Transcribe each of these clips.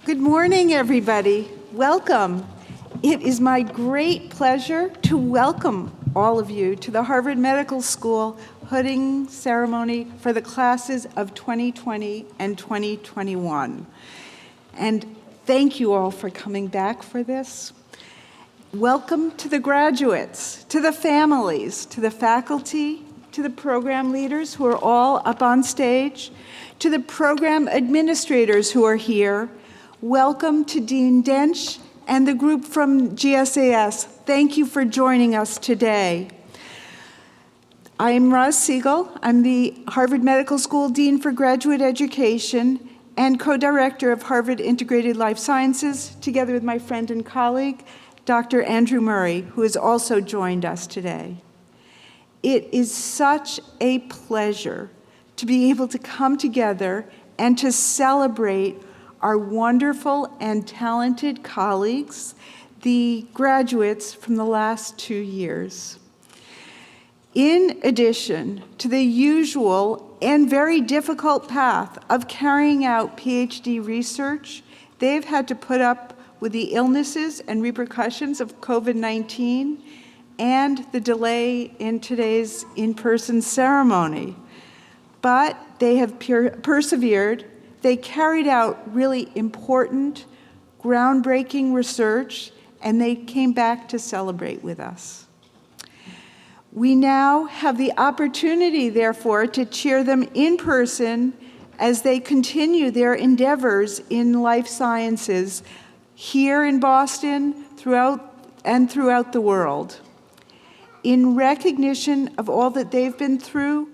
Good morning, everybody. Welcome. It is my great pleasure to welcome all of you to the Harvard Medical School Hooding Ceremony for the classes of 2020 and 2021. And thank you all for coming back for this. Welcome to the graduates, to the families, to the faculty, to the program leaders who are all up on stage, to the program administrators who are here. Welcome to Dean Dench and the group from GSAS. Thank you for joining us today. I'm Roz Siegel. I'm the Harvard Medical School Dean for Graduate Education and co-director of Harvard Integrated Life Sciences, together with my friend and colleague, Dr. Andrew Murray, who has also joined us today. It is such a pleasure to be able to come together and to celebrate our wonderful and talented colleagues, the graduates from the last 2 years. In addition to the usual and very difficult path of carrying out PhD research, they've had to put up with the illnesses and repercussions of COVID-19 and the delay in today's in-person ceremony. But they have persevered. They carried out really important, groundbreaking research, and they came back to celebrate with us. We now have the opportunity, therefore, to cheer them in person as they continue their endeavors in life sciences here in Boston throughout the world. In recognition of all that they've been through,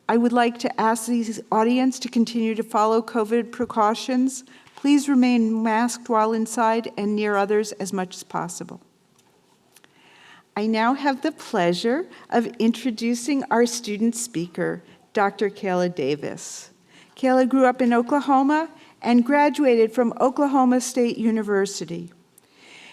I would like to ask the audience to continue to follow COVID precautions. Please remain masked while inside and near others as much as possible. I now have the pleasure of introducing our student speaker, Dr. Kayla Davis. Kayla grew up in Oklahoma and graduated from Oklahoma State University.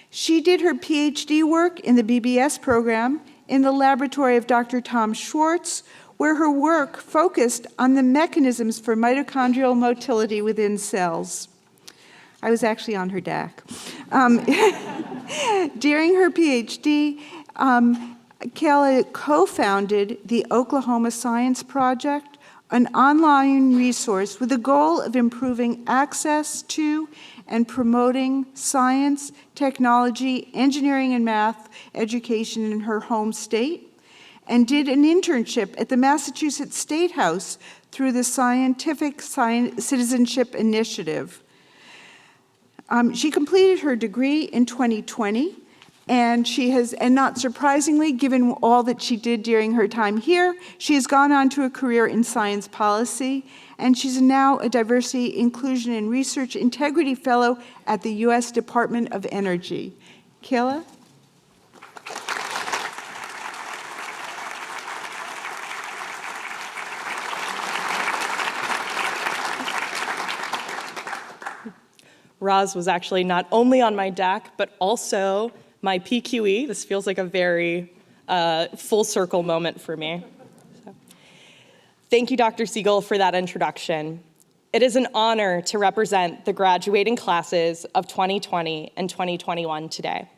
She did her PhD work in the BBS program in the laboratory of Dr. Tom Schwartz, where her work focused on the mechanisms for mitochondrial motility within cells. I was actually on her DAC. During her PhD, Kayla co-founded the Oklahoma Science Project, an online resource with the goal of improving access to and promoting science, technology, engineering, and math education in her home state, and did an internship at the Massachusetts State House through the Scientific Citizenship Initiative. She completed her degree in 2020, and she has, and not surprisingly, given all that she did during her time here, she has gone on to a career in science policy, and she's now a Diversity, Inclusion, and Research Integrity Fellow at the U.S. Department of Energy. Kayla? Roz was actually not only on my DAC, but also my PQE. This feels like a very full circle moment for me. So, thank you, Dr. Siegel, for that introduction. It is an honor to represent the graduating classes of 2020 and 2021 today.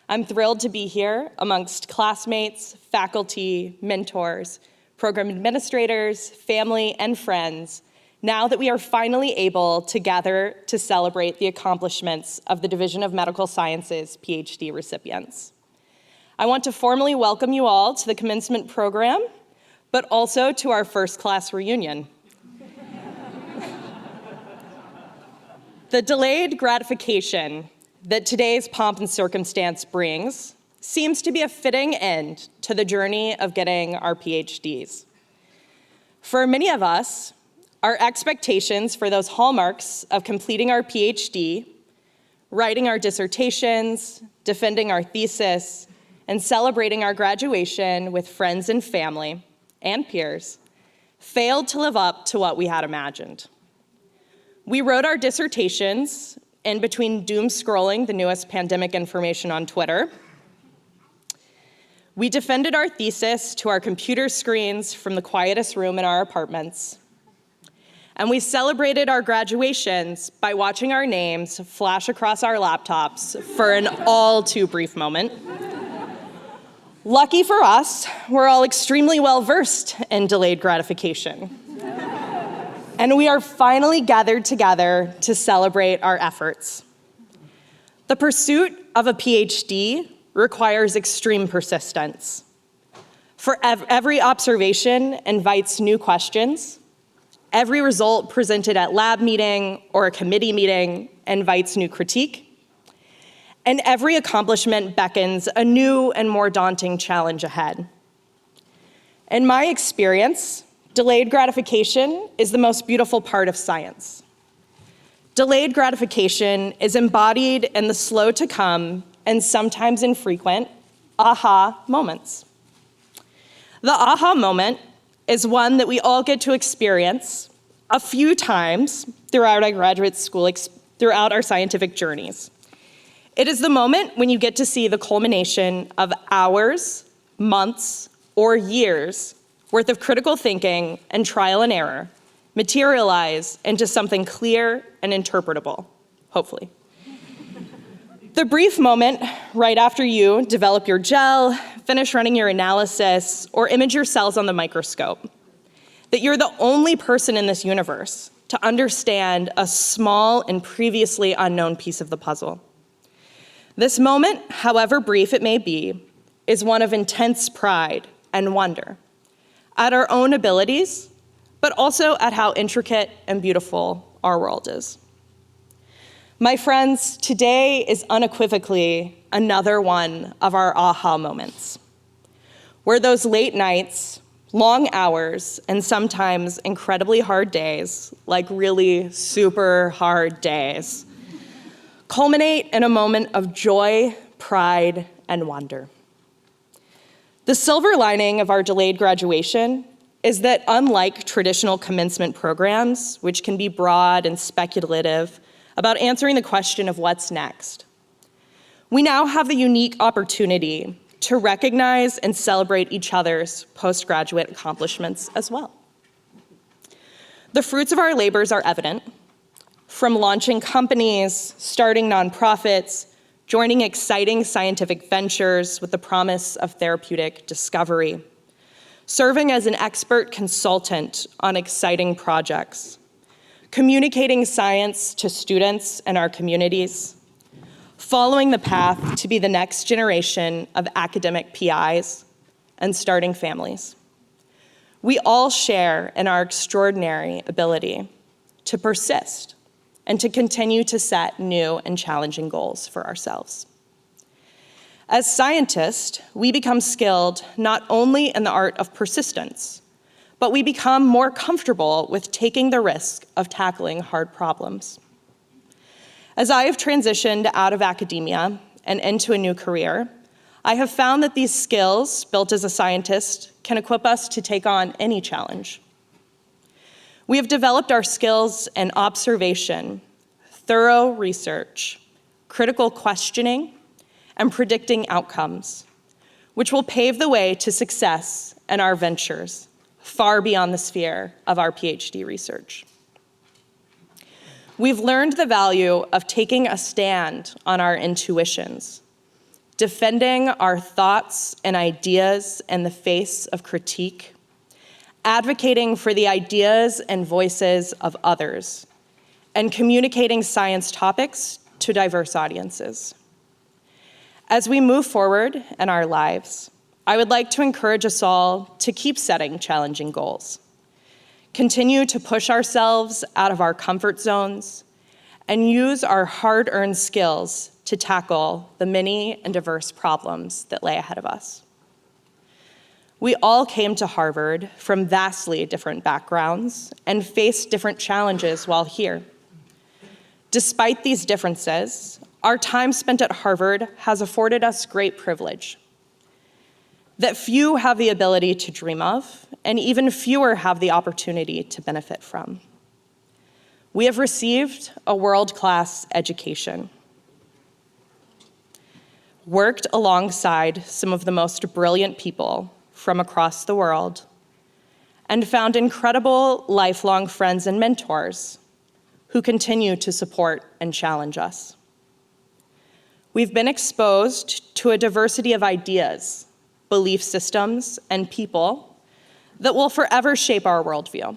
I'm thrilled to be here amongst classmates, faculty, mentors, program administrators, family, and friends, now that we are finally able to gather to celebrate the accomplishments of the Division of Medical Sciences PhD recipients. I want to formally welcome you all to the commencement program, but also to our first class reunion. The delayed gratification that today's pomp and circumstance brings seems to be a fitting end to the journey of getting our PhDs. For many of us, our expectations for those hallmarks of completing our PhD, writing our dissertations, defending our thesis, and celebrating our graduation with friends and family and peers failed to live up to what we had imagined. We wrote our dissertations in between doom scrolling the newest pandemic information on Twitter. We defended our thesis to our computer screens from the quietest room in our apartments. And we celebrated our graduations by watching our names flash across our laptops for an all too brief moment. Lucky for us, we're all extremely well versed in delayed gratification. And we are finally gathered together to celebrate our efforts. The pursuit of a PhD requires extreme persistence. For every observation invites new questions. Every result presented at lab meeting or a committee meeting invites new critique. And every accomplishment beckons a new and more daunting challenge ahead. In my experience, delayed gratification is the most beautiful part of science. Delayed gratification is embodied in the slow to come and sometimes infrequent aha moments. The aha moment is one that we all get to experience a few times throughout our graduate school, throughout our scientific journeys. It is the moment when you get to see the culmination of hours, months, or years worth of critical thinking and trial and error materialize into something clear and interpretable, hopefully. The brief moment right after you develop your gel, finish running your analysis, or image your cells on the microscope, that you're the only person in this universe to understand a small and previously unknown piece of the puzzle. This moment, however brief it may be, is one of intense pride and wonder at our own abilities, but also at how intricate and beautiful our world is. My friends, today is unequivocally another one of our aha moments, where those late nights, long hours, and sometimes incredibly hard days, like really super hard days, culminate in a moment of joy, pride, and wonder. The silver lining of our delayed graduation is that unlike traditional commencement programs, which can be broad and speculative about answering the question of what's next, we now have the unique opportunity to recognize and celebrate each other's postgraduate accomplishments as well. The fruits of our labors are evident, from launching companies, starting nonprofits, joining exciting scientific ventures with the promise of therapeutic discovery, serving as an expert consultant on exciting projects, communicating science to students and our communities, following the path to be the next generation of academic PIs, and starting families. We all share in our extraordinary ability to persist and to continue to set new and challenging goals for ourselves. As scientists, we become skilled not only in the art of persistence, but we become more comfortable with taking the risk of tackling hard problems. As I have transitioned out of academia and into a new career, I have found that these skills built as a scientist can equip us to take on any challenge. We have developed our skills in observation, thorough research, critical questioning, and predicting outcomes, which will pave the way to success in our ventures far beyond the sphere of our PhD research. We've learned the value of taking a stand on our intuitions, defending our thoughts and ideas in the face of critique, advocating for the ideas and voices of others, and communicating science topics to diverse audiences. As we move forward in our lives, I would like to encourage us all to keep setting challenging goals, continue to push ourselves out of our comfort zones, and use our hard-earned skills to tackle the many and diverse problems that lay ahead of us. We all came to Harvard from vastly different backgrounds and faced different challenges while here. Despite these differences, our time spent at Harvard has afforded us great privilege that few have the ability to dream of, and even fewer have the opportunity to benefit from. We have received a world-class education, worked alongside some of the most brilliant people from across the world, and found incredible lifelong friends and mentors who continue to support and challenge us. We've been exposed to a diversity of ideas, belief systems, and people that will forever shape our worldview.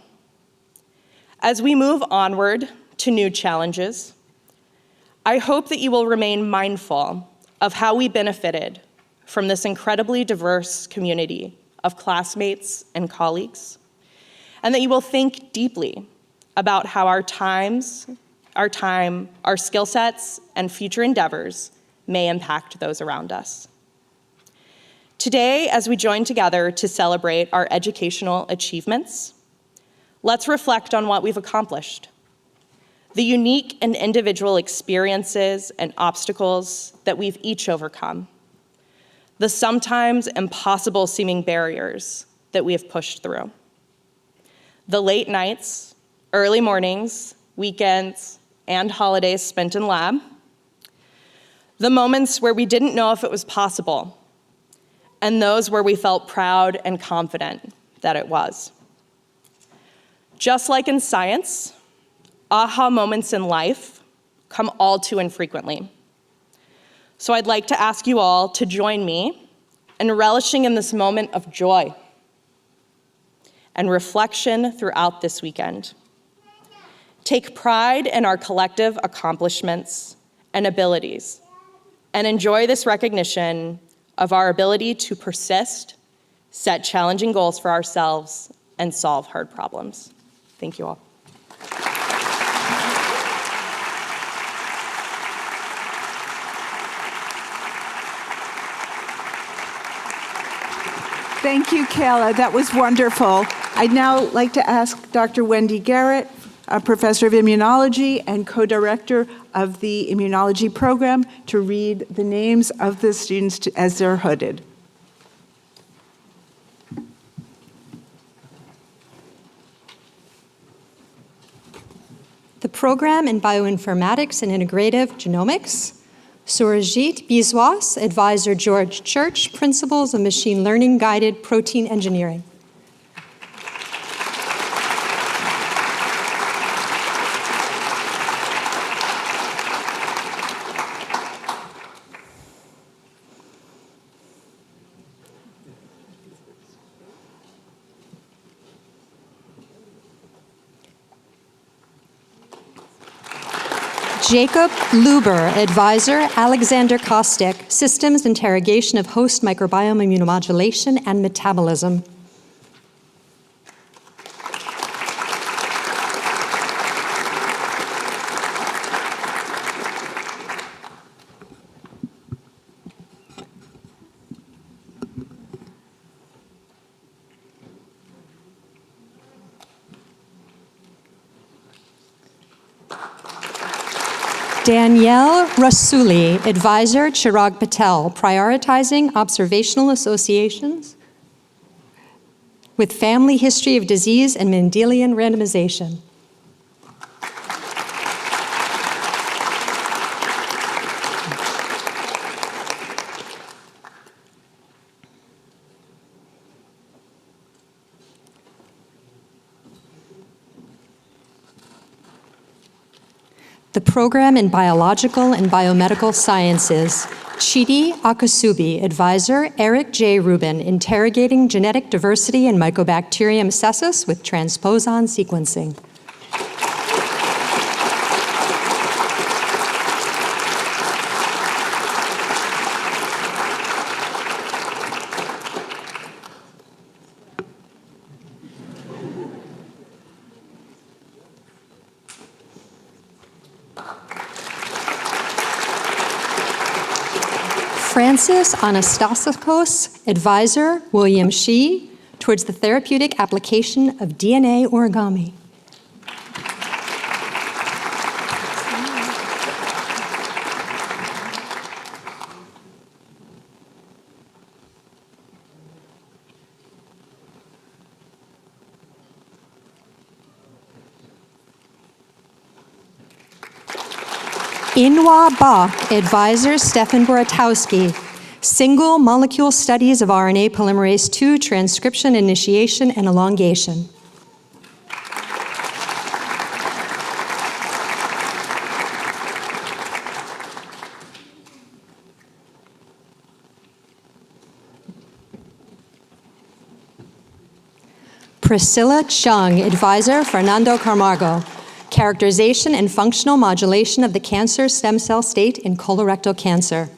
As we move onward to new challenges, I hope that you will remain mindful of how we benefited from this incredibly diverse community of classmates and colleagues, and that you will think deeply about how our time, our skill sets, and future endeavors may impact those around us. Today, as we join together to celebrate our educational achievements, let's reflect on what we've accomplished, the unique and individual experiences and obstacles that we've each overcome, the sometimes impossible seeming barriers that we have pushed through, the late nights, early mornings, weekends, and holidays spent in lab, the moments where we didn't know if it was possible, and those where we felt proud and confident that it was. Just like in science, aha moments in life come all too infrequently. So I'd like to ask you all to join me in relishing in this moment of joy and reflection throughout this weekend. Take pride in our collective accomplishments and abilities, and enjoy this recognition of our ability to persist, set challenging goals for ourselves, and solve hard problems. Thank you all. Thank you, Kayla. That was wonderful. I'd now like to ask Dr. Wendy Garrett, a professor of immunology and co-director of the immunology program, to read the names of the students as they're hooded. The program in bioinformatics and integrative genomics, Surajit Biswas, advisor George Church, principles of machine learning guided protein engineering. Jacob Luber, advisor, Alexander Kostek, systems interrogation of host microbiome immunomodulation and metabolism. Danielle Rasuli, advisor, Chirag Patel, prioritizing observational associations with family history of disease and Mendelian randomization. The program in biological and biomedical sciences, Chidi Akasubi, advisor, Eric J. Rubin, interrogating genetic diversity in Mycobacterium cessus with transposon sequencing. Francis Anastasakos, advisor, William Shi, towards the therapeutic application of DNA origami. Inwa Ba, advisor, Stefan Boratowski, Single molecule studies of RNA polymerase II transcription, initiation, and elongation. Priscilla Chung, advisor, Fernando Camargo. Characterization and functional modulation of the cancer stem cell state in colorectal cancer.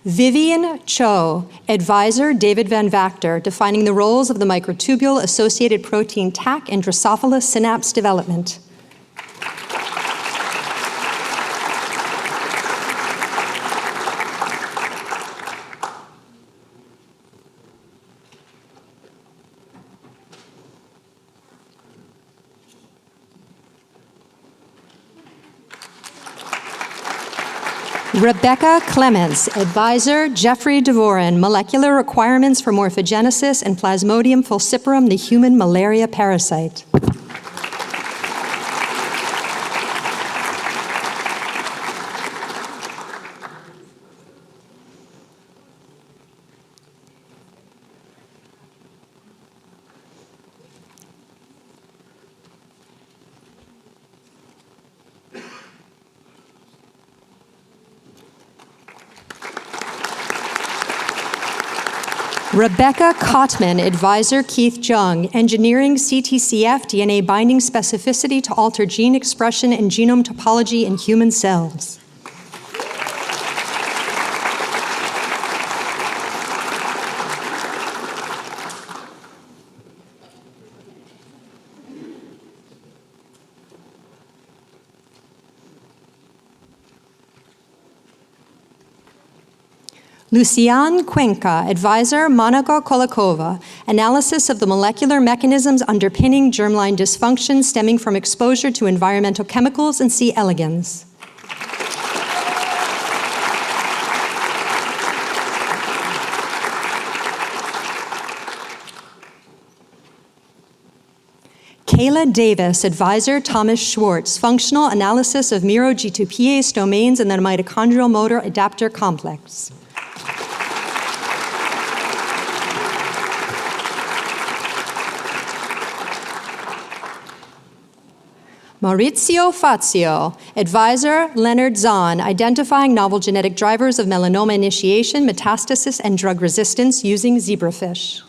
Vivian Cho, advisor, David Van Vactor, defining the roles of the microtubule-associated protein Taq in Drosophila synapse development. Rebecca Clements, advisor, Jeffrey Devoren, molecular requirements for morphogenesis and Plasmodium falciparum, the human malaria parasite. Rebecca Kottman, advisor, Keith Jung, engineering CTCF DNA binding specificity to alter gene expression and genome topology in human cells. Lucian Cuenca, advisor, Monica Kolakova, analysis of the molecular mechanisms underpinning germline dysfunction stemming from exposure to environmental chemicals and C. elegans. Kayla Davis, advisor, Thomas Schwartz, functional analysis of miro-G2-Pase domains in the mitochondrial motor adapter complex. Maurizio Fazio, advisor, Leonard Zahn, identifying novel genetic drivers of melanoma initiation, metastasis, and drug resistance using zebrafish.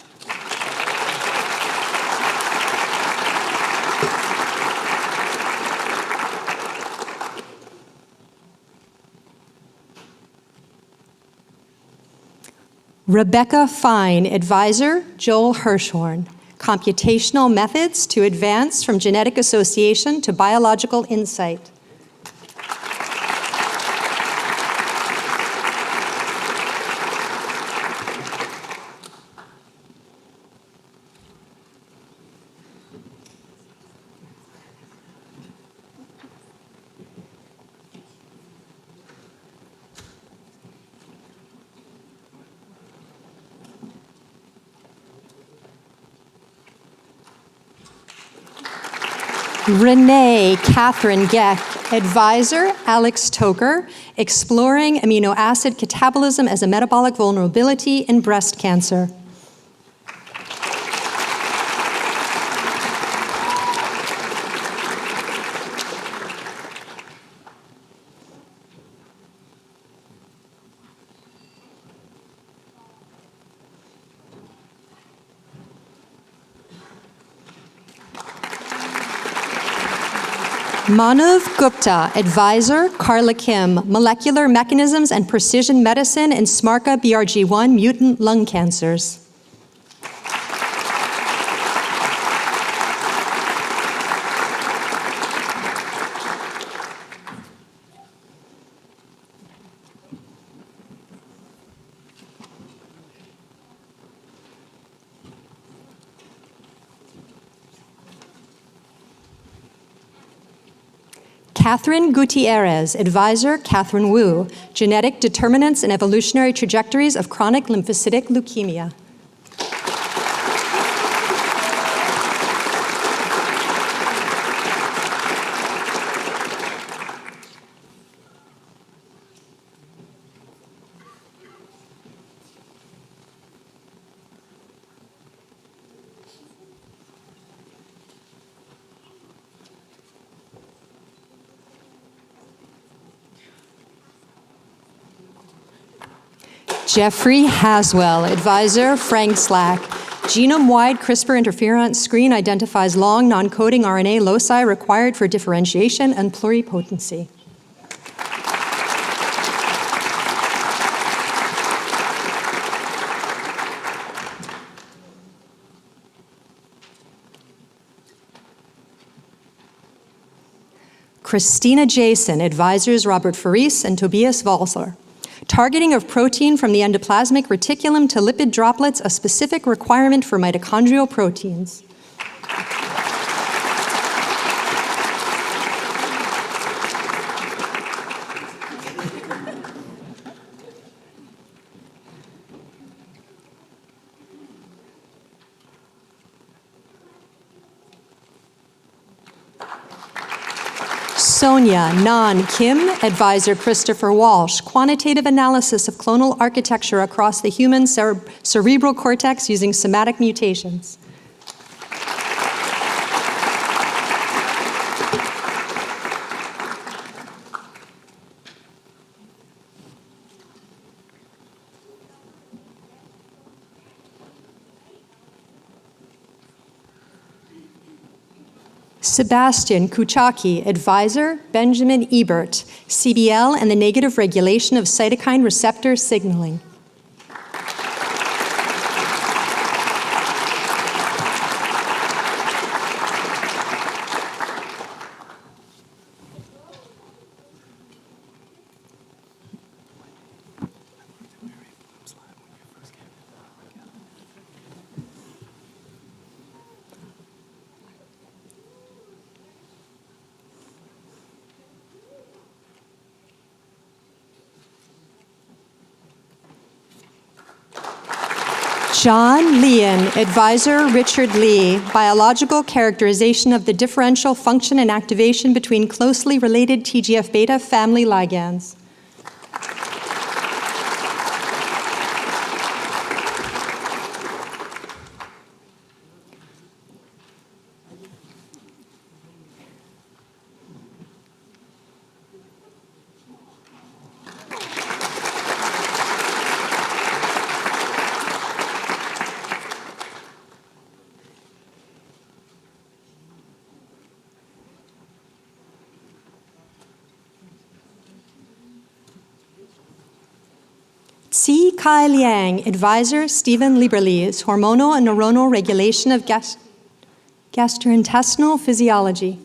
Rebecca Fine, advisor, Joel Hirschhorn. Computational methods to advance from genetic association to biological insight. Renee Catherine Geck, advisor, Alex Toker, exploring amino acid catabolism as a metabolic vulnerability in breast cancer. Manav Gupta, advisor, Carla Kim, molecular mechanisms and precision medicine in SMARCA BRG1 mutant lung cancers. Catherine Gutierrez, Advisor Catherine Wu, Genetic Determinants and Evolutionary Trajectories of Chronic Lymphocytic Leukemia. Jeffrey Haswell, Advisor Frank Slack. Genome-wide CRISPR interference screen identifies long non-coding RNA loci required for differentiation and pluripotency. Christina Jason, Advisors Robert Faris and Tobias Walser. Targeting of protein from the endoplasmic reticulum to lipid droplets, a specific requirement for mitochondrial proteins. Sonia Nan Kim, Advisor Christopher Walsh, quantitative analysis of clonal architecture across the human cerebral cortex using somatic mutations. Sebastian Kuchaki, Advisor Benjamin Ebert, CBL and the negative regulation of cytokine receptor signaling. John Leon, Advisor Richard Lee, biological characterization of the differential function and activation between closely related TGF-beta family ligands. Tsi Kai Liang, Advisor Stephen Lieberlees, hormonal and neuronal regulation of gastrointestinal physiology.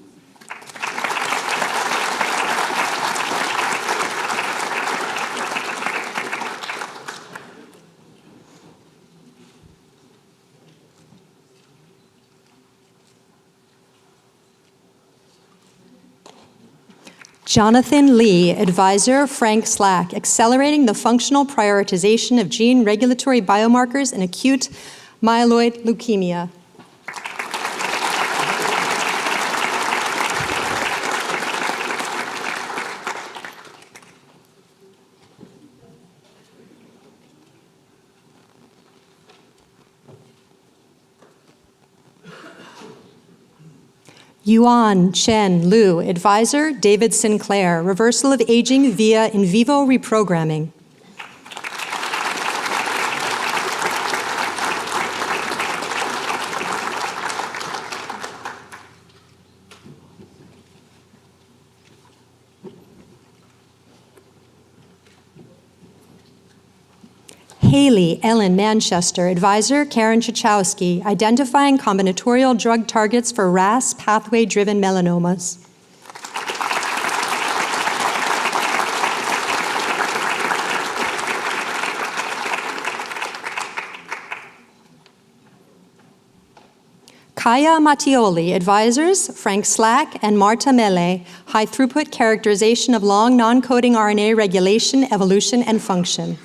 Jonathan Lee, Advisor Frank Slack, accelerating the functional prioritization of gene regulatory biomarkers in acute myeloid leukemia. Yuan Chen Liu, Advisor David Sinclair, reversal of aging via in vivo reprogramming. Haley Ellen Manchester, Advisor Karen Chachowski, identifying combinatorial drug targets for RAS pathway-driven melanomas. Kaya Mattioli, advisors, Frank Slack and Marta Mele, high-throughput characterization of long non-coding RNA regulation, evolution, and function.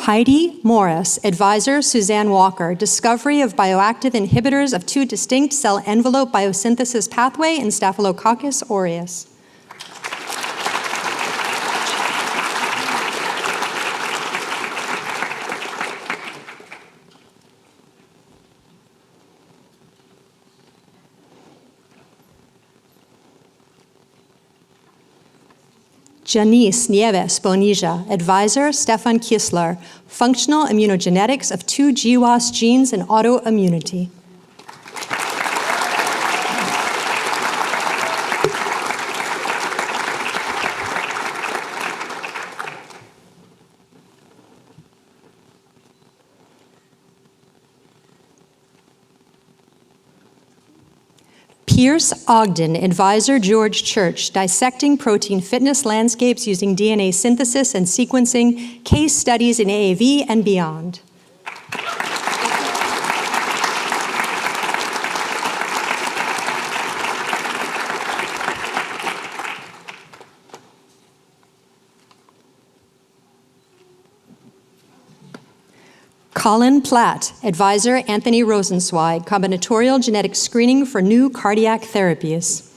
Heidi Morris, advisor, Suzanne Walker, discovery of bioactive inhibitors of two distinct cell envelope biosynthesis pathway in Staphylococcus aureus. Janice Nieves Bonilla, advisor, Stefan Kissler, functional immunogenetics of two GWAS genes and autoimmunity. Pierce Ogden, advisor, George Church, dissecting protein fitness landscapes using DNA synthesis and sequencing, case studies in AAV and beyond. Colin Platt, advisor, Anthony Rosenzweig, combinatorial genetic screening for new cardiac therapies.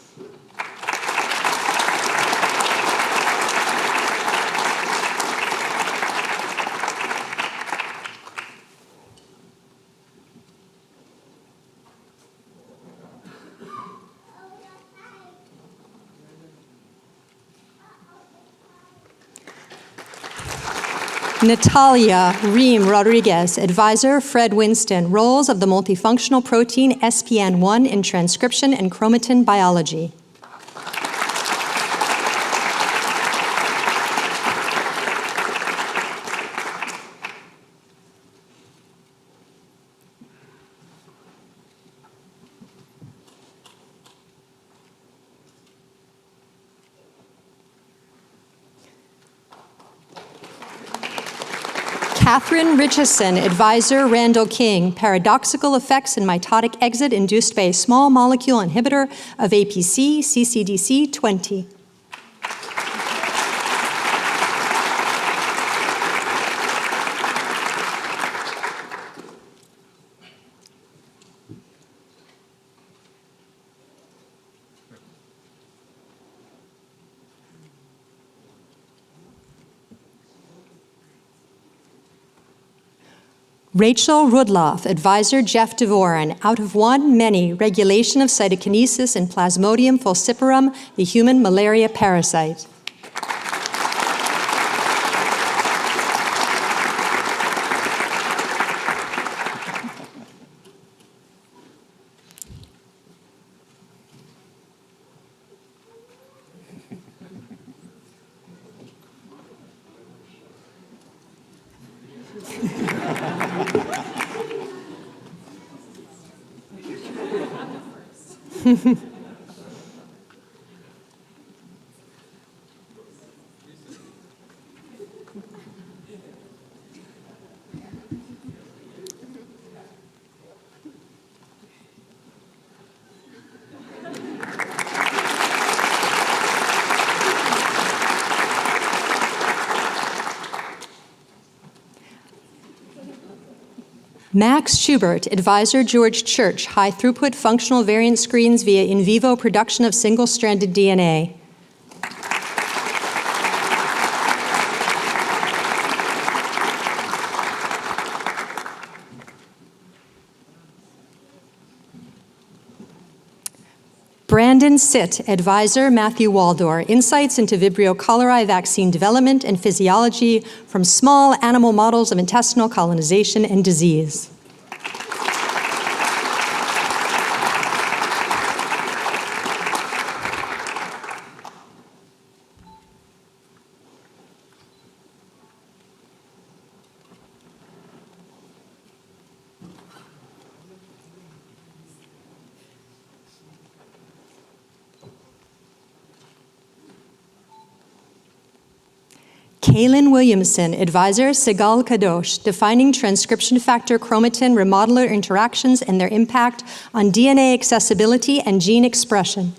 Natalia Reem Rodriguez, advisor, Fred Winston, roles of the multifunctional protein SPN1 in transcription and chromatin biology. Catherine Richardson, advisor, Randall King, paradoxical effects in mitotic exit induced by a small molecule inhibitor of APC CCDC 20. Rachel Rudloff, advisor, Jeff Devoren, out of one, many, regulation of cytokinesis in Plasmodium falciparum, the human malaria parasite. Max Schubert, advisor, George Church, high-throughput functional variant screens via in vivo production of single-stranded DNA. Brandon Sitt, advisor, Matthew Waldor, insights into Vibrio cholerae vaccine development and physiology from small animal models of intestinal colonization and disease. Kaylin Williamson, Advisor, Sigal Kadosh, defining transcription factor chromatin remodeler interactions and their impact on DNA accessibility and gene expression.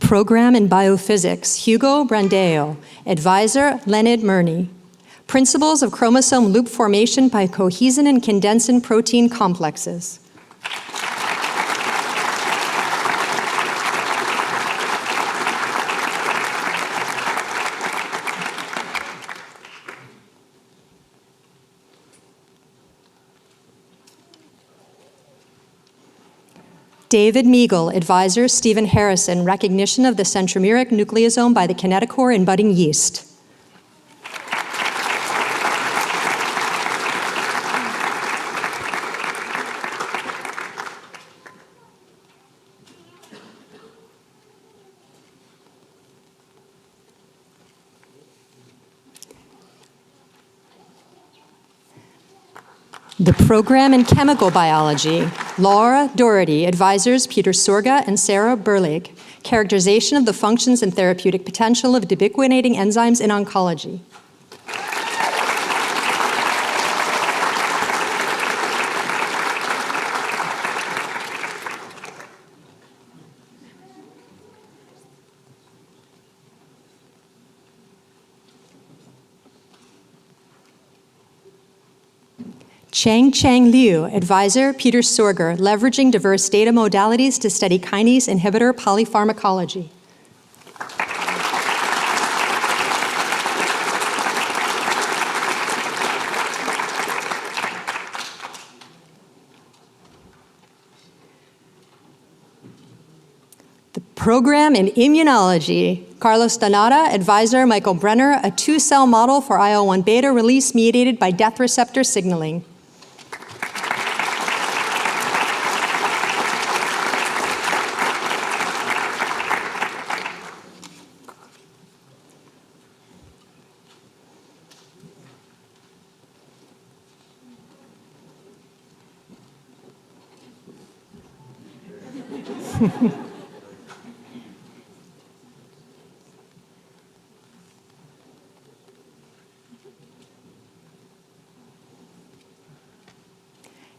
Program in Biophysics, Hugo Brandeo, Advisor, Leonid Murney. Principles of chromosome loop formation by cohesin and condensin protein complexes. David Meagle, Advisor, Stephen Harrison, recognition of the centromeric nucleosome by the kinetochore in budding yeast. The program in chemical biology, Laura Doherty, advisors Peter Sorga and Sarah Burlig, characterization of the functions and therapeutic potential of ubiquitinating enzymes in oncology. Chang Liu, advisor Peter Sorger, leveraging diverse data modalities to study kinase inhibitor polypharmacology. The program in immunology, Carlos Donata, advisor Michael Brenner, a two-cell model for IL-1 beta release mediated by death receptor signaling.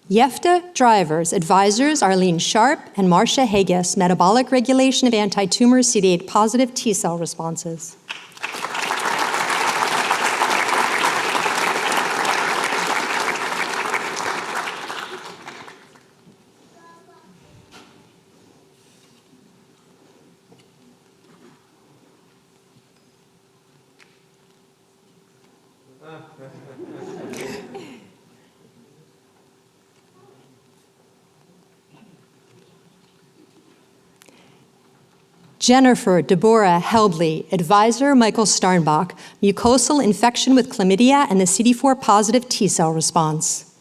Yefta Drivers, advisors Arlene Sharp and Marcia Haggis, metabolic regulation of anti-tumor CD8 positive T-cell responses. Jennifer Deborah Helbley, advisor Michael Starnbach, mucosal infection with chlamydia and the CD4 positive T-cell response.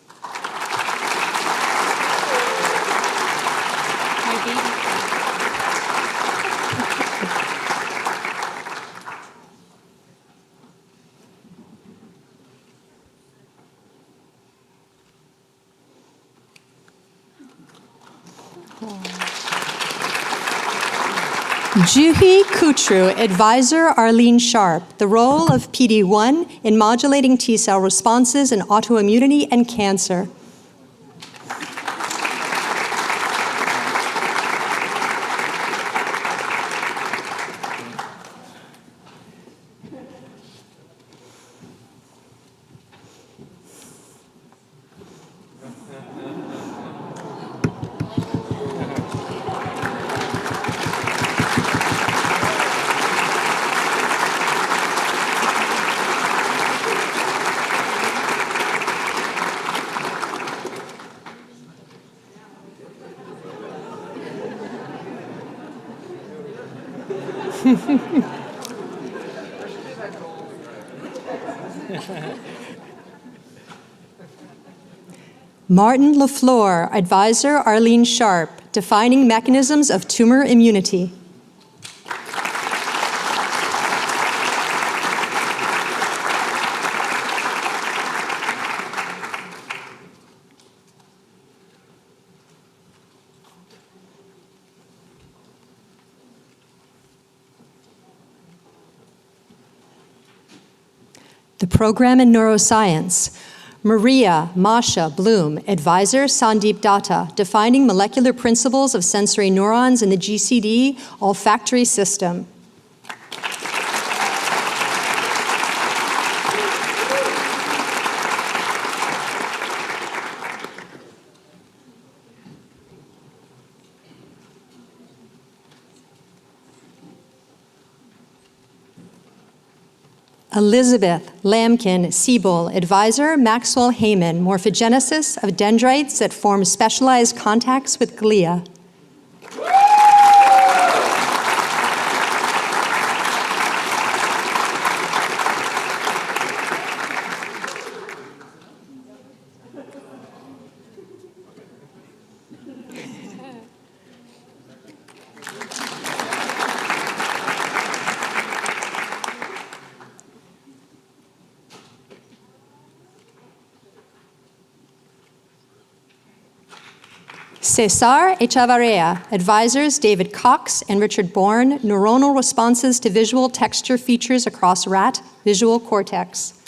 Juhi Kutru, advisor Arlene Sharp, the role of PD-1 in modulating T-cell responses in autoimmunity and cancer. Martin LaFleur, advisor Arlene Sharp, defining mechanisms of tumor immunity. The program in neuroscience, Maria Masha Bloom, advisor Sandeep Datta, defining molecular principles of sensory neurons in the GCD olfactory system. Elizabeth Lamkin-Siebel, advisor Maxwell Heyman, morphogenesis of dendrites that form specialized contacts with glia. Cesar Echavarria, advisors David Cox and Richard Bourne, neuronal responses to visual texture features across rat visual cortex.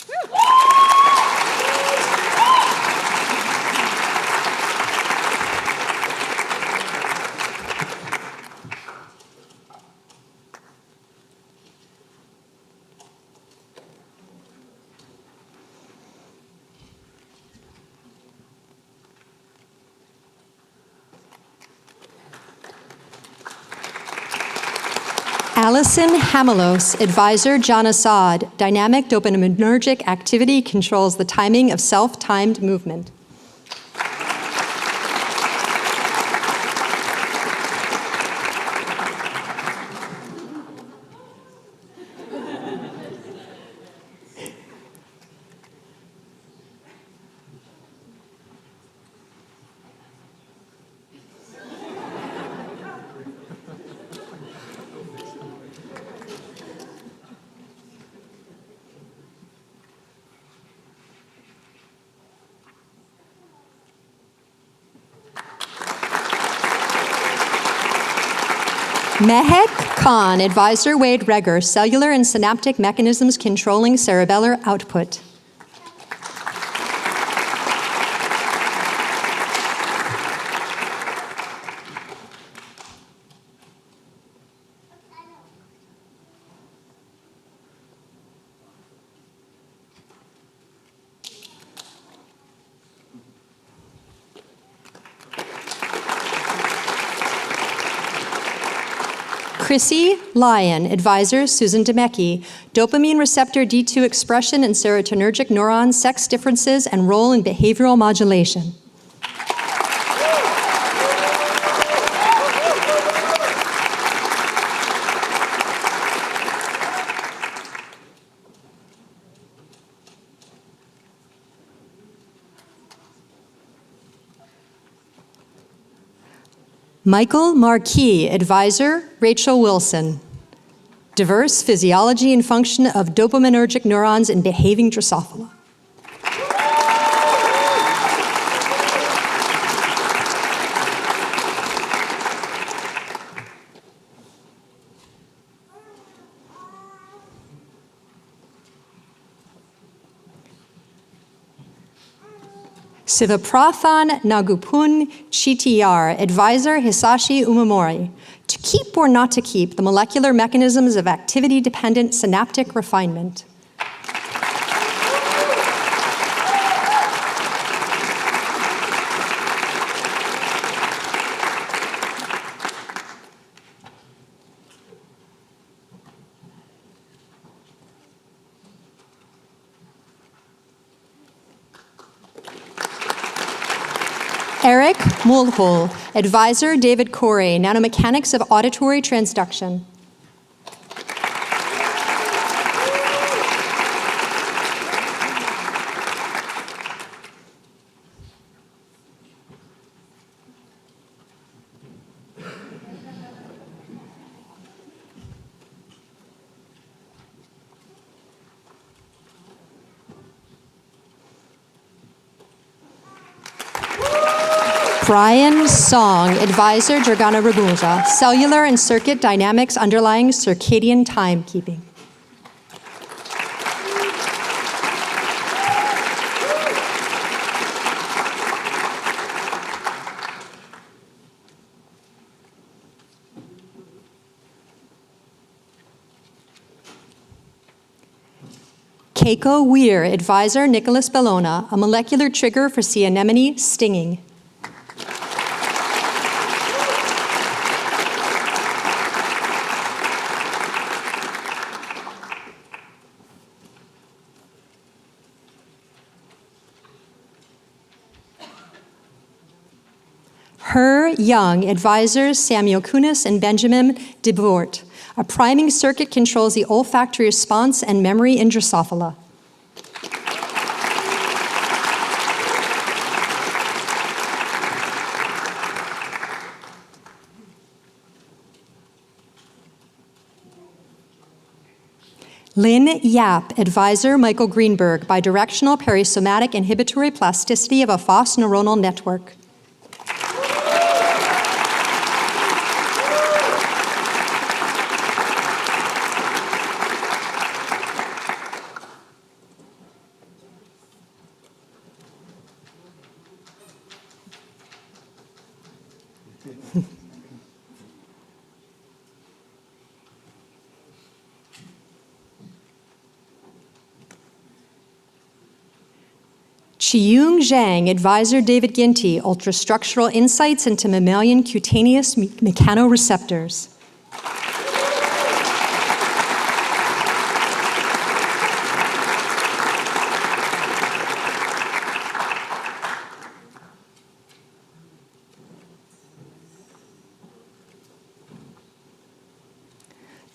Alison Hamalos, advisor John Assad, dynamic dopaminergic activity controls the timing of self-timed movement. Mehek Khan, advisor Wade Reger, cellular and synaptic mechanisms controlling cerebellar output. Chrissy Lyon, advisor Susan Demecki, dopamine receptor D2 expression in serotonergic neurons, sex differences, and role in behavioral modulation. Michael Marquis, advisor Rachel Wilson. Diverse physiology and function of dopaminergic neurons in behaving Drosophila. Sivaprathan Nagupun Chitiyar, advisor Hisashi Umemori. To keep or not to keep the molecular mechanisms of activity-dependent synaptic refinement. Eric Mulhol, advisor David Corey, nanomechanics of auditory transduction. Brian Song, advisor Dragana Ragunja, cellular and circuit dynamics underlying circadian timekeeping. Keiko Weir, advisor Nicholas Bellona, a molecular trigger for sea anemone stinging. Her Young, advisors Samuel Kunis and Benjamin DeBoert. A priming circuit controls the olfactory response and memory in Drosophila. Lynn Yap, advisor Michael Greenberg, bidirectional perisomatic inhibitory plasticity of a phosphneuronal network. Chiyung Zhang, advisor David Ginty, ultrastructural insights into mammalian cutaneous mechanoreceptors.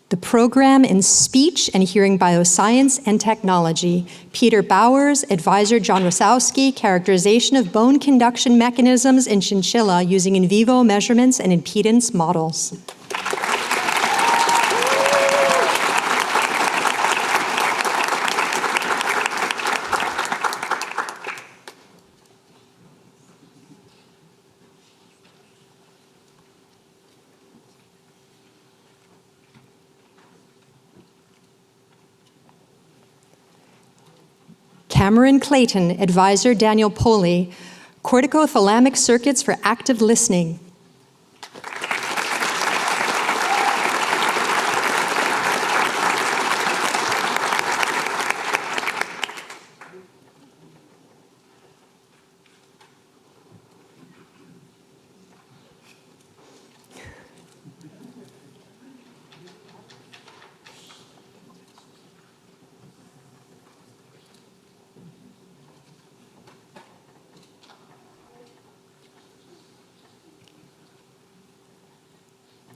The program in Speech and Hearing Bioscience and Technology, Peter Bowers, advisor John Rosowski, characterization of bone conduction mechanisms in chinchilla using in vivo measurements and impedance models. Cameron Clayton, advisor Daniel Poley, corticothalamic circuits for active listening.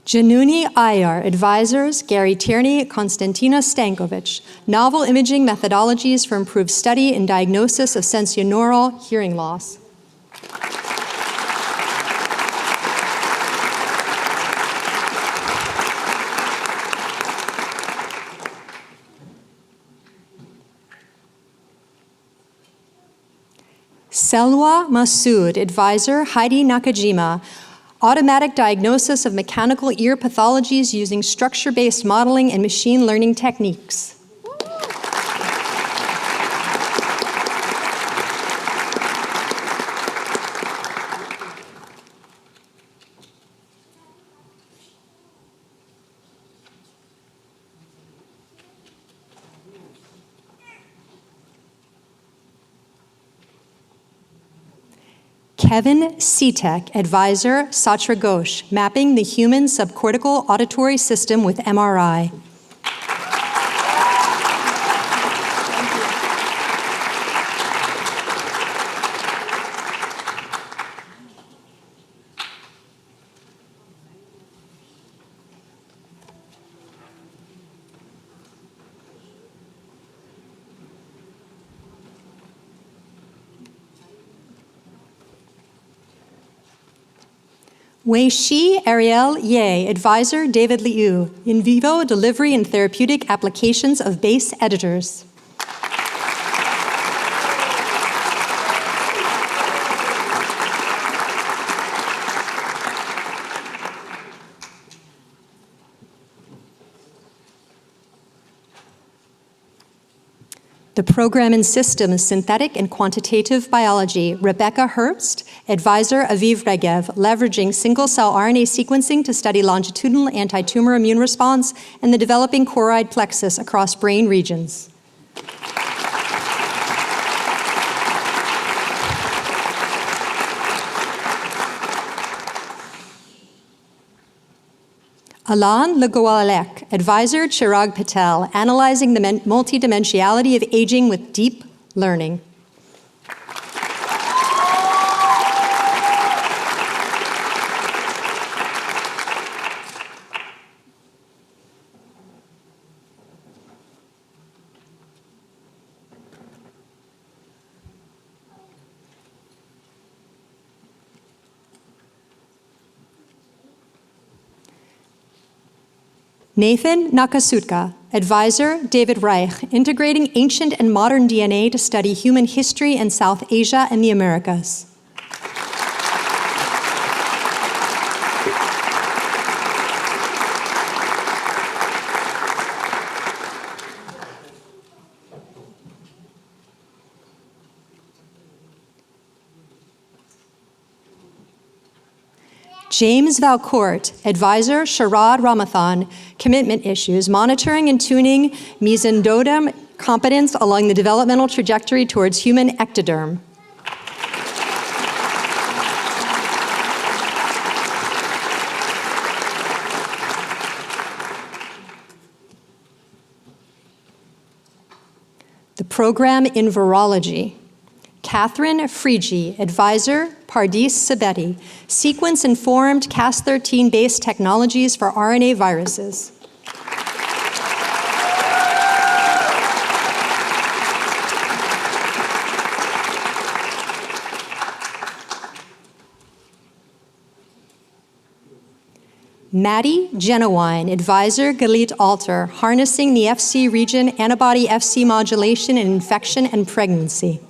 Januni Ayar, advisors Gary Tierney, Konstantina Stankovic, novel imaging methodologies for improved study and diagnosis of sensorineural hearing loss. Selwa Masood, advisor Heidi Nakajima, automatic diagnosis of mechanical ear pathologies using structure-based modeling and machine learning techniques. Kevin Setek, advisor Satra Ghosh, mapping the human subcortical auditory system with MRI. Wei-Shi Ariel Ye, advisor David Liu, in vivo delivery and therapeutic applications of base editors. The program in systems, synthetic and quantitative biology, Rebecca Herbst, advisor Aviv Regev, leveraging single-cell RNA sequencing to study longitudinal anti-tumor immune response and the developing choroid plexus across brain regions. Alan Legoalek, Advisor Chirag Patel, Analyzing the Multidimensionality of Aging with Deep Learning. Nathan Nakasutka, Advisor David Reich, Integrating Ancient and Modern DNA to Study Human History in South Asia and the Americas. James Valcourt, Advisor Sharad Ramathan, Commitment Issues, Monitoring and Tuning Mesendoderm Competence along the Developmental Trajectory towards Human Ectoderm. The Program in Virology. Catherine Frigi, Advisor, Pardis Sabeti, Sequence-Informed Cas13-Based Technologies for RNA Viruses. Maddie Genowine, Advisor, Galit Alter, Harnessing the FC Region Antibody FC Modulation in Infection and Pregnancy.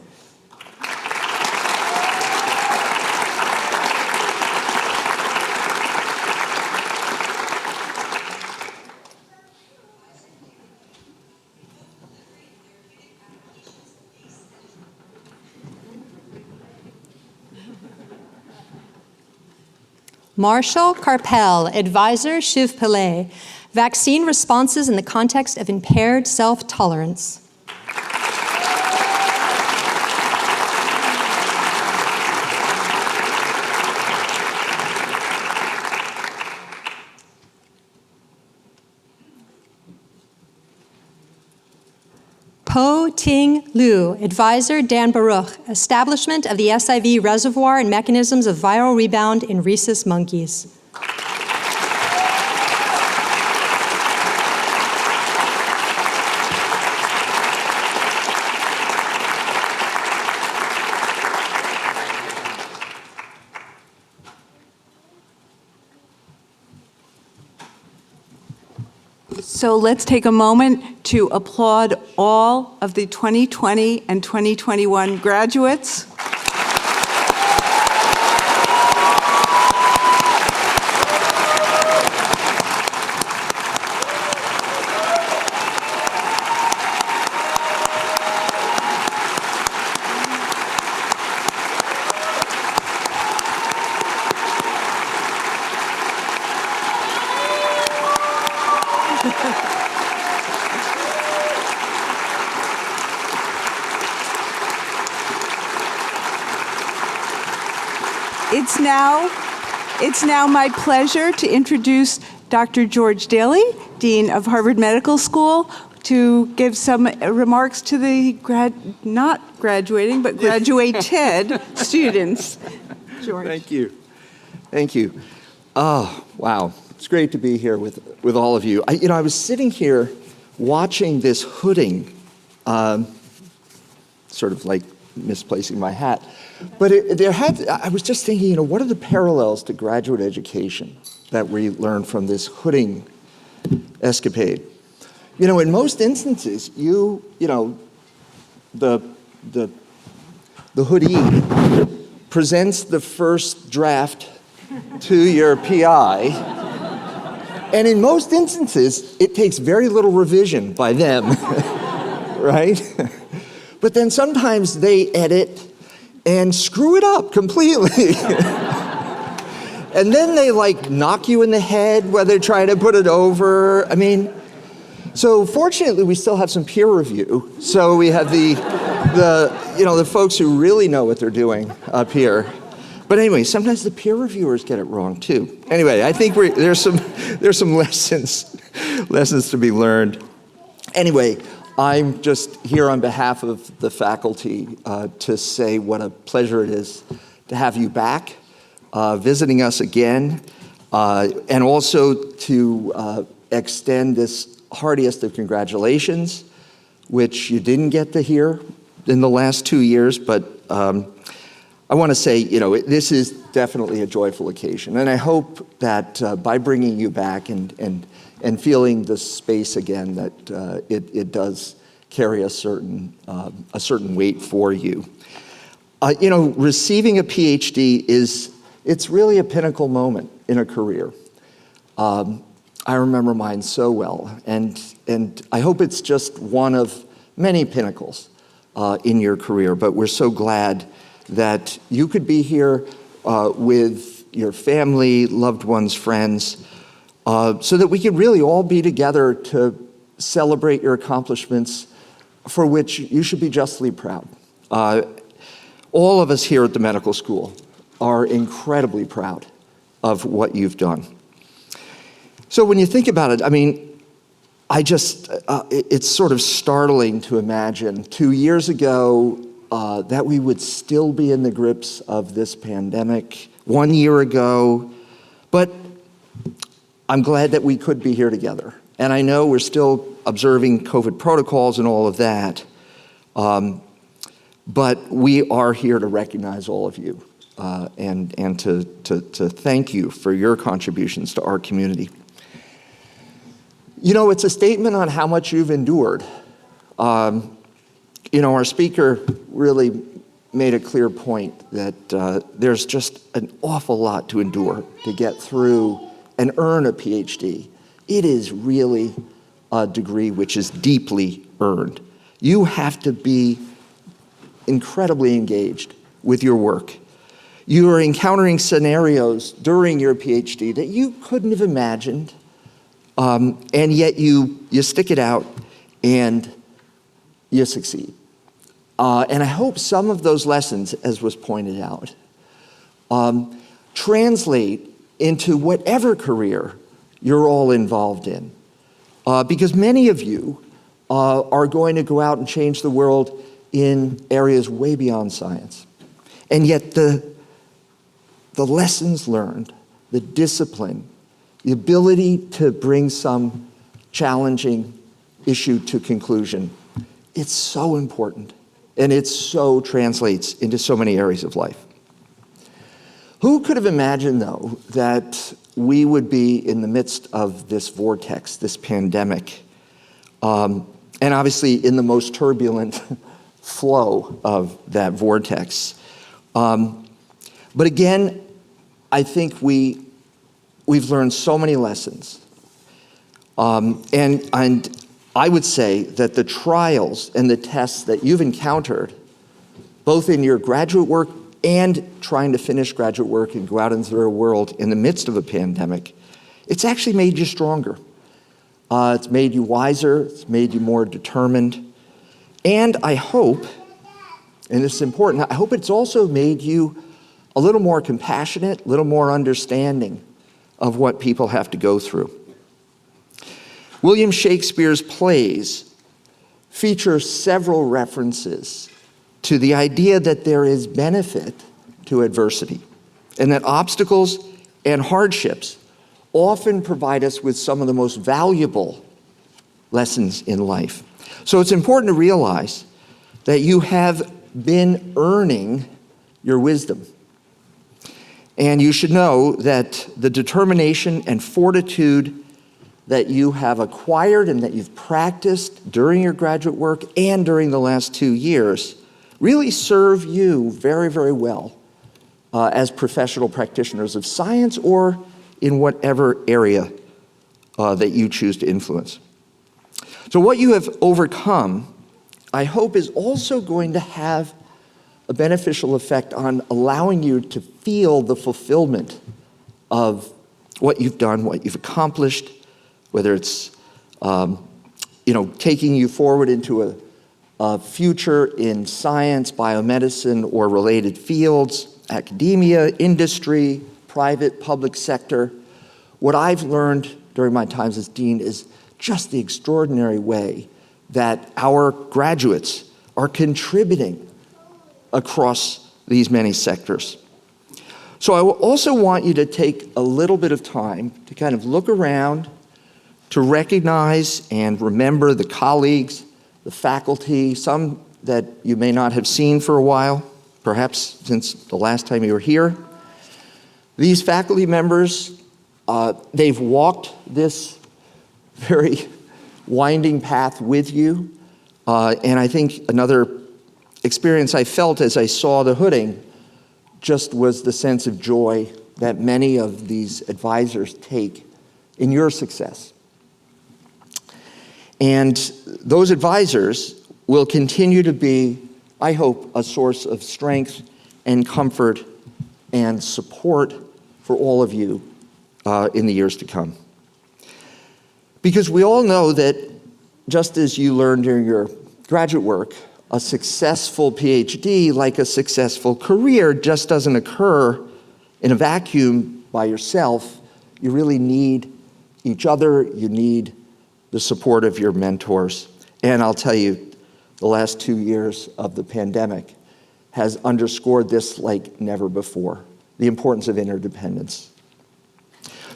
Marshall Carpel, Advisor, Shiv Pillay, Vaccine Responses in the Context of Impaired Self-Tolerance. Po Ting Liu, Advisor Dan Baruch, Establishment of the SIV Reservoir and Mechanisms of Viral Rebound in Rhesus Monkeys. So let's take a moment to applaud all of the 2020 and 2021 graduates. It's now my pleasure to introduce Dr. George Daly, Dean of Harvard Medical School, to give some remarks to the not graduating, but graduated students. George. Thank you. Thank you. Oh, wow. It's great to be here with all of you. I was sitting here watching this hooding, sort of like misplacing my hat. But I was just thinking, what are the parallels to graduate education that we learn from this hooding escapade? In most instances, the hoodie presents the first draft to your PI, and in most instances, it takes very little revision by them, right? But then sometimes they edit and screw it up completely. And then they knock you in the head while they're trying to put it over. So fortunately we still have some peer review. So we have the folks who really know what they're doing up here. But anyway, sometimes the peer reviewers get it wrong too. Anyway, I think there's some lessons to be learned. Anyway, I'm just here on behalf of the faculty to say what a pleasure it is to have you back, visiting us again, and also to extend this heartiest of congratulations, which you didn't get to hear in the last 2 years, but I want to say, this is definitely a joyful occasion, and I hope that by bringing you back and feeling the space again, that it does carry a certain weight for you. Receiving a PhD it's really a pinnacle moment in a career. I remember mine so well, and I hope it's just one of many pinnacles in your career, but we're so glad that you could be here with your family, loved ones, friends, so that we could really all be together to celebrate your accomplishments, for which you should be justly proud. All of us here at the medical school are incredibly proud of what you've done. So when you think about it, it's sort of startling to imagine 2 years ago that we would still be in the grips of this pandemic, 1 year ago, but I'm glad that we could be here together. And I know we're still observing COVID protocols and all of that, but we are here to recognize all of you and to thank you for your contributions to our community. It's a statement on how much you've endured. Our speaker really made a clear point that there's just an awful lot to endure to get through and earn a PhD. It is really a degree which is deeply earned. You have to be incredibly engaged with your work. You are encountering scenarios during your PhD that you couldn't have imagined, and yet you stick it out and you succeed. And I hope some of those lessons, as was pointed out, translate into whatever career you're all involved in. Because many of you are going to go out and change the world in areas way beyond science. And yet the lessons learned, the discipline, the ability to bring some challenging issue to conclusion, it's so important. And it so translates into so many areas of life. Who could have imagined, though, that we would be in the midst of this vortex, this pandemic, and obviously in the most turbulent flow of that vortex. But again, I think we've learned so many lessons. And I would say that the trials and the tests that you've encountered, both in your graduate work and trying to finish graduate work and go out into the real world in the midst of a pandemic, it's actually made you stronger. It's made you wiser, it's made you more determined. And I hope, and this is important, I hope it's also made you a little more compassionate, a little more understanding of what people have to go through. William Shakespeare's plays feature several references to the idea that there is benefit to adversity, and that obstacles and hardships often provide us with some of the most valuable lessons in life. So it's important to realize that you have been earning your wisdom. And you should know that the determination and fortitude that you have acquired and that you've practiced during your graduate work and during the last 2 years really serve you very, very well as professional practitioners of science or in whatever area that you choose to influence. So what you have overcome, I hope, is also going to have a beneficial effect on allowing you to feel the fulfillment of what you've done, what you've accomplished, whether it's taking you forward into a future in science, biomedicine, or related fields, academia, industry, private, public sector. What I've learned during my times as dean is just the extraordinary way that our graduates are contributing across these many sectors. So I also want you to take a little bit of time to kind of look around, to recognize and remember the colleagues, the faculty, some that you may not have seen for a while, perhaps since the last time you were here. These faculty members, they've walked this very winding path with you. And I think another experience I felt as I saw the hooding just was the sense of joy that many of these advisors take in your success. And those advisors will continue to be, I hope, a source of strength and comfort and support for all of you in the years to come. Because we all know that just as you learned during your graduate work, a successful PhD, like a successful career, just doesn't occur in a vacuum by yourself. You really need each other. You need the support of your mentors. And I'll tell you, the last 2 years of the pandemic has underscored this like never before, the importance of interdependence.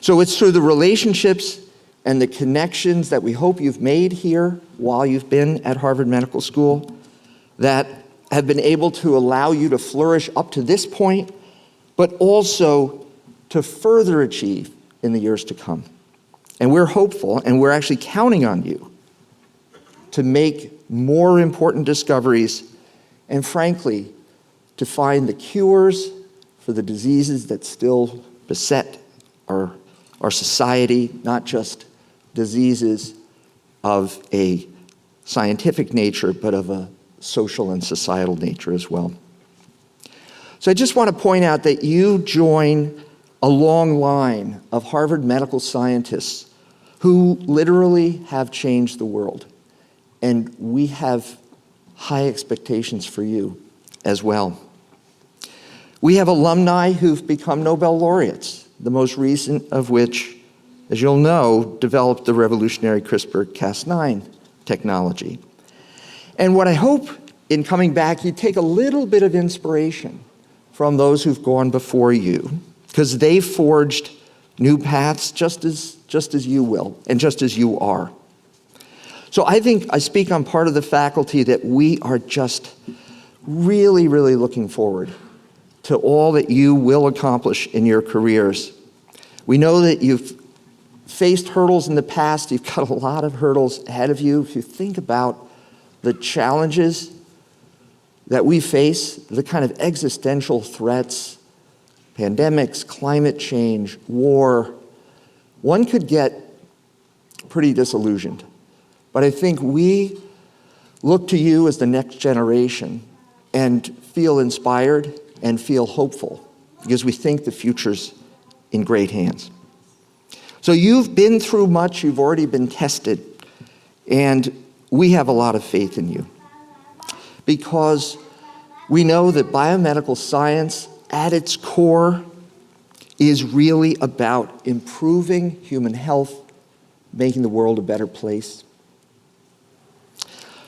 So it's through the relationships and the connections that we hope you've made here while you've been at Harvard Medical School that have been able to allow you to flourish up to this point, but also to further achieve in the years to come. And we're hopeful, and we're actually counting on you to make more important discoveries, and frankly, to find the cures for the diseases that still beset our society, not just diseases of a scientific nature, but of a social and societal nature as well. So I just want to point out that you join a long line of Harvard medical scientists who literally have changed the world. And we have high expectations for you as well. We have alumni who've become Nobel laureates, the most recent of which, as you'll know, developed the revolutionary CRISPR-Cas9 technology. And what I hope in coming back, you take a little bit of inspiration from those who've gone before you, because they forged new paths just as you will, and just as you are. So I think I speak on part of the faculty that we are just really, really looking forward to all that you will accomplish in your careers. We know that you've faced hurdles in the past. You've got a lot of hurdles ahead of you. If you think about the challenges that we face, the kind of existential threats, pandemics, climate change, war, one could get pretty disillusioned. But I think we look to you as the next generation and feel inspired and feel hopeful because we think the future's in great hands. So you've been through much, you've already been tested, and we have a lot of faith in you because we know that biomedical science at its core is really about improving human health, making the world a better place.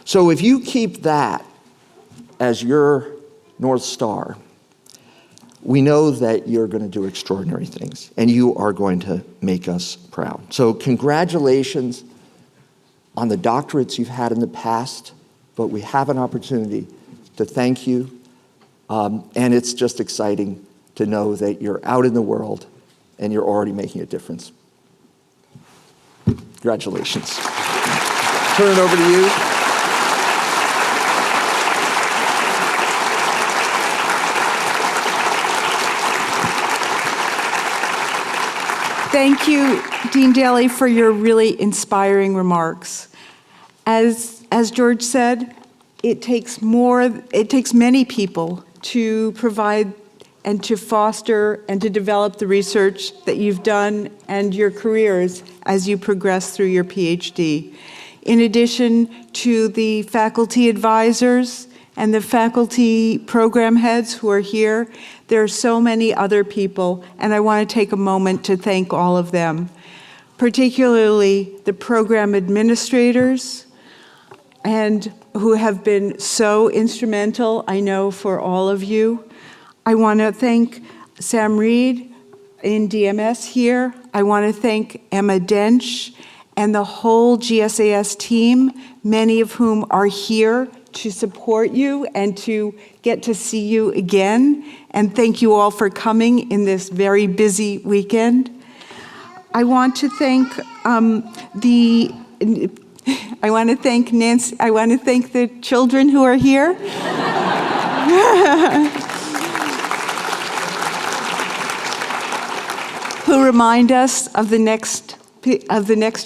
So if you keep that as your North Star, we know that you're going to do extraordinary things, and you are going to make us proud. So congratulations on the doctorates you've had in the past, but we have an opportunity to thank you, and it's just exciting to know that you're out in the world and you're already making a difference. Congratulations. Turn it over to you. Thank you, Dean Daly, for your really inspiring remarks. As George said, it takes many people to provide and to foster and to develop the research that you've done and your careers as you progress through your PhD. In addition to the faculty advisors and the faculty program heads who are here. There are so many other people, and I want to take a moment to thank all of them, particularly the program administrators, and who have been so instrumental, I know, for all of you. I want to thank Sam Reed in DMS here. I want to thank Emma Dench and the whole GSAS team, many of whom are here to support you and to get to see you again. And thank you all for coming in this very busy weekend. I want to thank I want to thank Nancy. I want to thank the children who are here. Who remind us of the next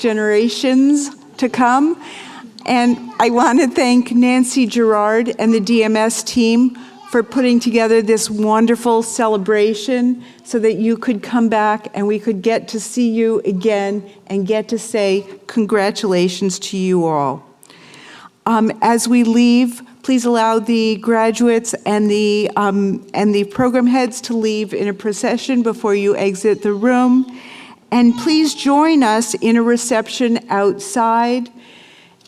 generations to come. And I want to thank Nancy Gerard and the DMS team for putting together this wonderful celebration so that you could come back and we could get to see you again and get to say congratulations to you all. As we leave, please allow the graduates and the program heads to leave in a procession before you exit the room. And please join us in a reception outside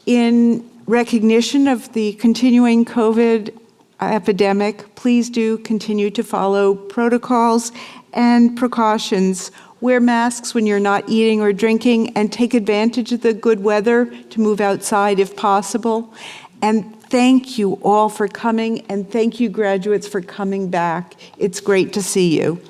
in recognition of the continuing COVID epidemic. Please do continue to follow protocols and precautions. Wear masks when you're not eating or drinking, and take advantage of the good weather to move outside if possible. And thank you all for coming, and thank you, graduates, for coming back. It's great to see you.